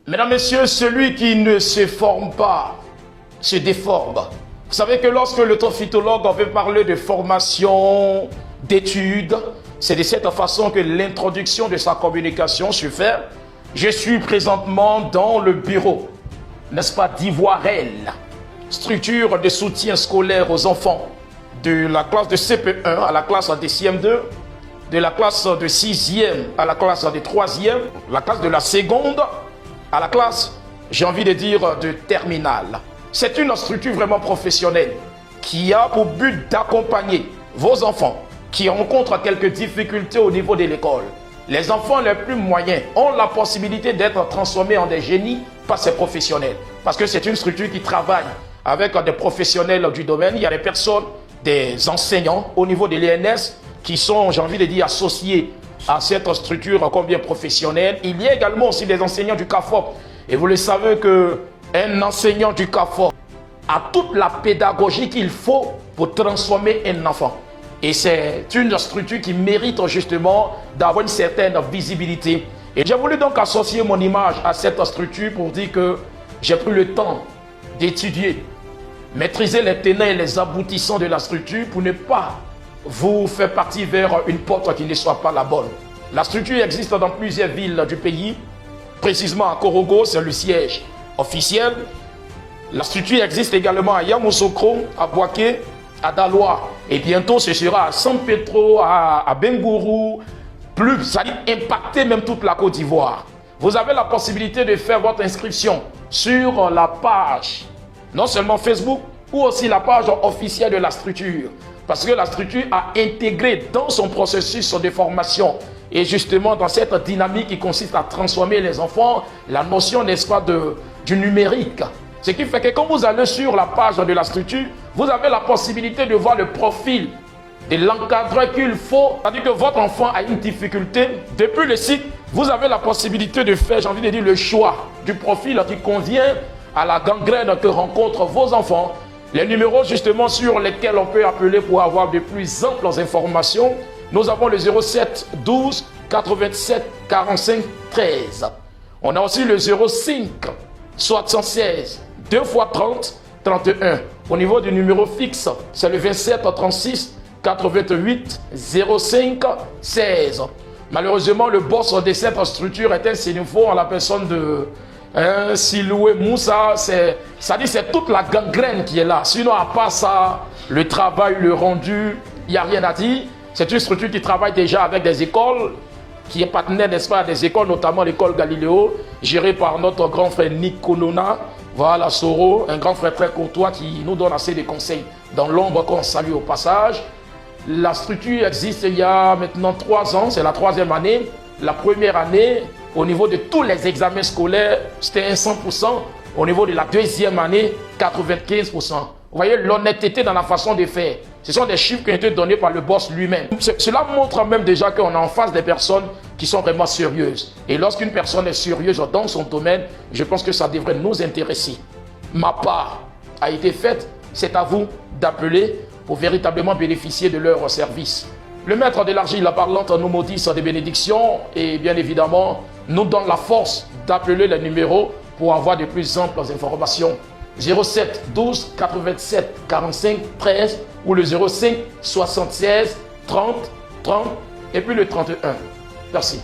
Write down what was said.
Mesdames, Messieurs, celui qui ne se forme pas se déforme. Vous savez que lorsque le phytologue veut parler de formation, d'études, c'est de cette façon que l'introduction de sa communication se fait. Je suis présentement dans le bureau, n'est-ce pas, d'Ivoirel, structure de soutien scolaire aux enfants de la classe de CP1 à la classe de CM2, de la classe de 6e à la classe de 3e, la classe de la seconde à la classe, j'ai envie de dire, de terminale. C'est une structure vraiment professionnelle qui a pour but d'accompagner vos enfants qui rencontrent quelques difficultés au niveau de l'école. Les enfants les plus moyens ont la possibilité d'être transformés en des génies par ces professionnels. Parce que c'est une structure qui travaille avec des professionnels du domaine. Il y a des personnes, des enseignants au niveau de l'ENS qui sont, j'ai envie de dire, associés à cette structure combien professionnelle. Il y a également aussi des enseignants du CAFOP. Et vous le savez qu'un enseignant du CAFOP a toute la pédagogie qu'il faut pour transformer un enfant. Et c'est une structure qui mérite justement d'avoir une certaine visibilité. Et j'ai voulu donc associer mon image à cette structure pour dire que j'ai pris le temps d'étudier, maîtriser les tenants et les aboutissants de la structure pour ne pas vous faire partir vers une porte qui ne soit pas la bonne. La structure existe dans plusieurs villes du pays, précisément à Korogo, c'est le siège officiel. La structure existe également à Yamoussoukro, à Bouaké, à Daloa, et bientôt ce sera à San Pedro, à Bengourou, plus, ça dit impacter même toute la Côte d'Ivoire. Vous avez la possibilité de faire votre inscription sur la page, non seulement Facebook, ou aussi la page officielle de la structure. Parce que la structure a intégré dans son processus de formation et justement dans cette dynamique qui consiste à transformer les enfants, la notion, n'est-ce pas, du numérique. Ce qui fait que quand vous allez sur la page de la structure, vous avez la possibilité de voir le profil de l'encadreur qu'il faut. C'est-à-dire que votre enfant a une difficulté. Depuis le site, vous avez la possibilité de faire, j'ai envie de dire, le choix du profil qui convient à la gangrène que rencontrent vos enfants. Les numéros justement sur lesquels on peut appeler pour avoir de plus amples informations. Nous avons le 07 12 87 45 13. On a aussi le 05 76 2 x 30 31. Au niveau du numéro fixe, c'est le 27 36 88 05 16. Malheureusement, le boss de cette structure est un Sénéfo en la personne de Siloué Moussa. C'est toute la gangrène qui est là. Sinon, à part ça, le travail, le rendu, il n'y a rien à dire. C'est une structure qui travaille déjà avec des écoles, qui est partenaire, n'est-ce pas, des écoles, notamment l'école Galiléo, gérée par notre grand frère Nick Konona. Voilà, Soro, un grand frère très courtois qui nous donne assez de conseils dans l'ombre qu'on salue au passage. La structure existe il y a maintenant 3 ans, c'est la 3e année. La première année, au niveau de tous les examens scolaires, c'était 100%. Au niveau de la 2e année, 95%. Vous voyez l'honnêteté dans la façon de faire. Ce sont des chiffres qui ont été donnés par le boss lui-même. Cela montre même déjà qu'on est en face des personnes qui sont vraiment sérieuses. Et lorsqu'une personne est sérieuse dans son domaine, je pense que ça devrait nous intéresser. Ma part a été faite, c'est à vous d'appeler pour véritablement bénéficier de leurs services. Le maître de l'argile parlante nous maudisse des bénédictions et bien évidemment nous donne la force d'appeler les numéros pour avoir de plus amples informations. 07 12 87 45 13 ou le 05 76 30 30 et puis le 31. Merci.